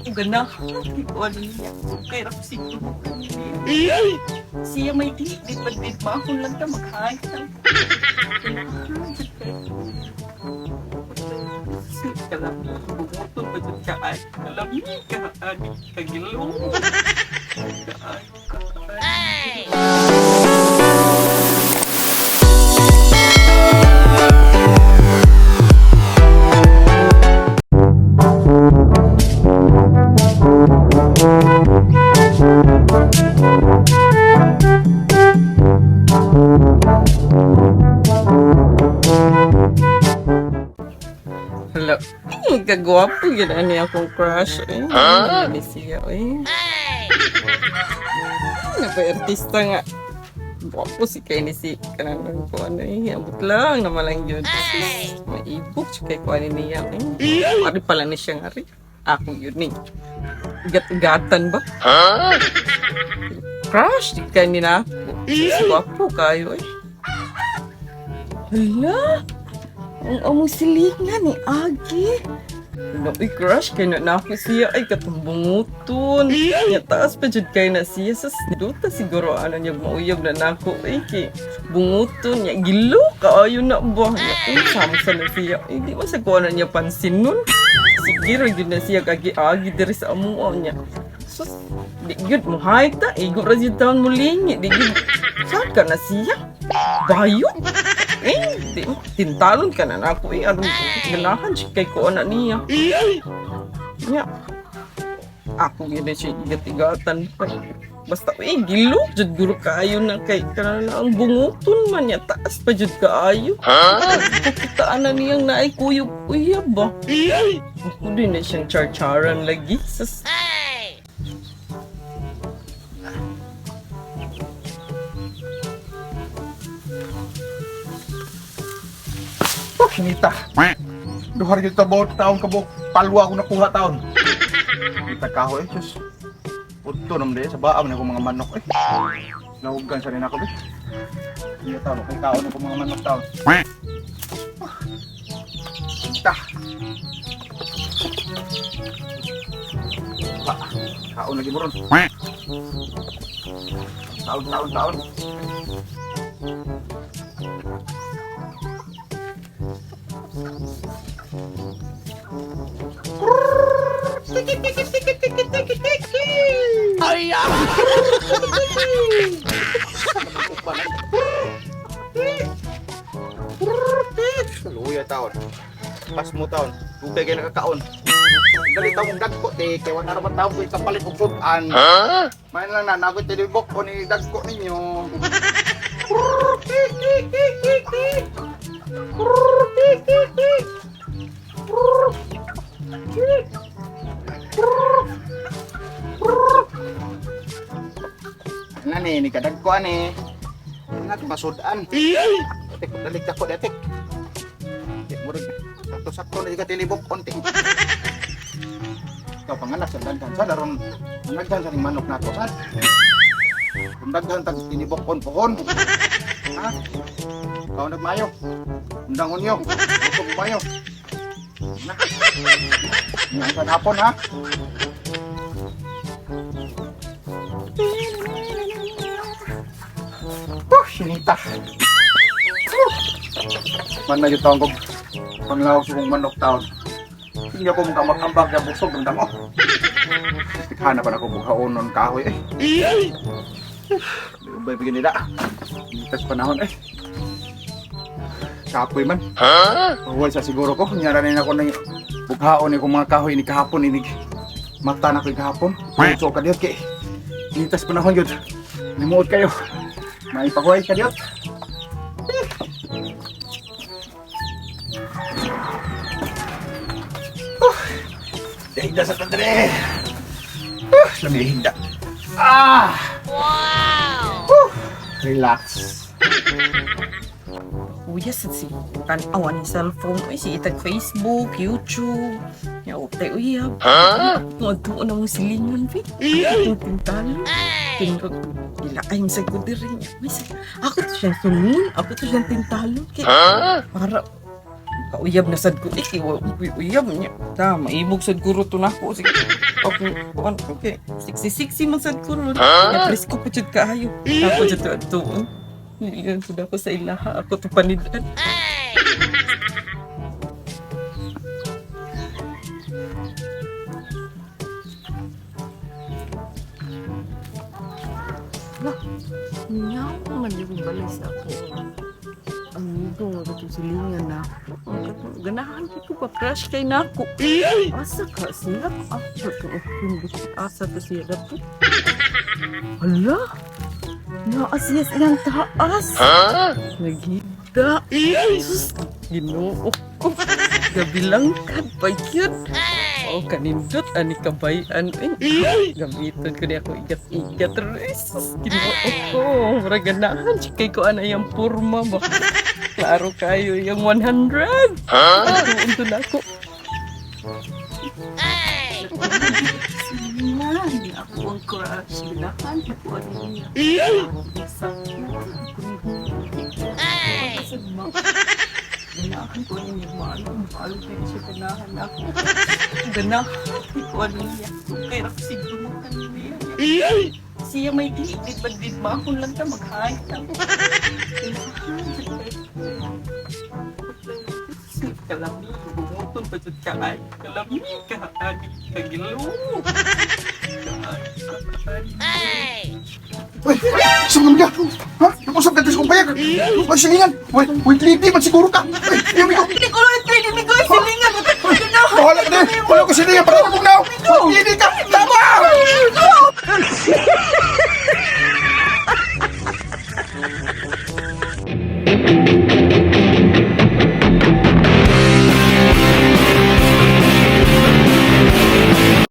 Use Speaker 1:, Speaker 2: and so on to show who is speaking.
Speaker 1: ko ganahan. Wala niya. Kaya ako siguro. Siya may di pa di pa ako lang na mag-hike lang. Kalami, bumutol ba dyan kaan? Kalami, kaan, kagilong. Kaan, hala, kagwapo yun ani akong crush eh. Hindi siya eh. Nagpa-artista nga. Gwapo si kay ni si kanang ko ano eh. Abot lang naman lang yun. Maibok siya kay ko ano niya eh. Ari pala ni siya nga rin. Ako yun eh. Gat-gatan ba? Crush, di ka nila ako. Gwapo kayo eh. Hala! Ang among silingan ni Agi. Naoy crush kay na ako siya ay katumbunguton. Nya taas pa jud kay na siya sa duta siguro ano niya mauyab na nako ay kay bunguton nya gilo kaayo na ba. Nya samsa na siya. Ay di man sa ko na niya pansin nun. Siguro gyud na siya kagi Agi diri sa amuo niya. Sus di gyud mo hay ta igo ra jud taon mulingi di gyud saka na siya. Bayo. Di tintalon ka na ako eh. Anong ganahan siya kay ko na niya. Nya. Ako yun siya igat-igatan pa. Basta gilo. Jud guro kaayo na kay kanana ang bunguton man niya. Taas pa jud kaayo. Kitaan na niyang naay kuyog-uyab ba. Ako din na siyang char-charan lagi. Sas.
Speaker 2: Kinita. Duhar gyud tabaw taon kabuk palwa ako nakuha taon. Kita kahoy sus. Udto nam sa baam na ko mga manok eh. Nahugan sa rin ako eh. Iya taon kay kaon ko mga manok taon. Kita. Kaon lagi buron. Taon.
Speaker 3: Ay,
Speaker 2: Luya taon. Pas mo taon. Tubig kay nakakaon. Dali taong dagko te kay wala naman taon ko kapalit og sudan. Main lang na nagot tilibok ko ni dagko ninyo. Nani ni kadagko ani. Nga masudan. Tek dalik dako detek. Murag sakto-sakto na tilibok konti. Ikaw panganak sa daghan sa daron nagdan sa manok nato sa. Kung daghan tag tinibok pohon. Ha? Kau nagmayo. Undang unyo. Busog mayo. Na. Nga sa hapon ha. Sinita. Man na yung taong kong panglawag sa kong manok taon. Hindi ako mukha mag-ambag na busog ng damo. Hana pa na ako bukhaonon kahoy eh. Ubay bigyan nila. Mitas panahon eh. Kapoy man. Huwag sa siguro ko. Nyara rin ako ng bukhaon eh kung mga kahoy ni kahapon. Mata na ko yung kahapon. So ka diyot kay. Mitas panahon yun. Limuot kayo. Maipakuhay ka diyot. Hinda sa tandre. Lami hinda.
Speaker 3: wow!
Speaker 2: Relax.
Speaker 1: Kuya sa si tanawan ni cellphone. Uy, si itag Facebook, YouTube. Yaupay uyab. Magtuon na mong silingan, Vic. Itong tintalo. Tinrog. Ilaay sa ko diri niya. Ako to siyang sumun. Ako to siyang tintalo. Para Kauyab na sad ko iki uyab niya. Ta maibog sad guro to nako sige. Okay. Siksi man sad guro. Ya presko po jud kaayo. Ako jud to adtuon. Niyan jud ako sa ilaha ako to panidan. Nyaw man yung balay sa ako. Amigo, matutong silingan na ako. Ganahan ko pa, crush kay na ako. Asa ka siya? Asa ka? Asa ka siya na po? Hala? Naasiyas iyang taas. Nagida. Sus, ginoo ko. Gabilang ka ba yun? Oh, kanindot, ani kabayan. Gamiton ko niya ako igat-igat. Sus, ginoo ko. Maraganahan, kay ko ana yung purma ba? Klaro kayo yung 100. Atuon to na ako. Hindi ako ang crush. Ganahan ko ano niya. Ganahan ko ano niya. Maalo kayo siya ganahan ako. Ganahan ko ano niya. Pero siguro mo kanina. Siya may dilid ba ako lang ka mag-hide ako. Kalami, bumutol pa dyan ka ay. Kalami ka, ani kagilo.
Speaker 2: Uy, saan ka? Ha? Nakusap ka sa kumpayag. Uy, silingan. Uy, kliti, man siguro ka. Uy, amigo.
Speaker 1: Hindi ko lang ito, hindi ko silingan.
Speaker 2: Bahala ka din. Wala ko silingan para magugnaw.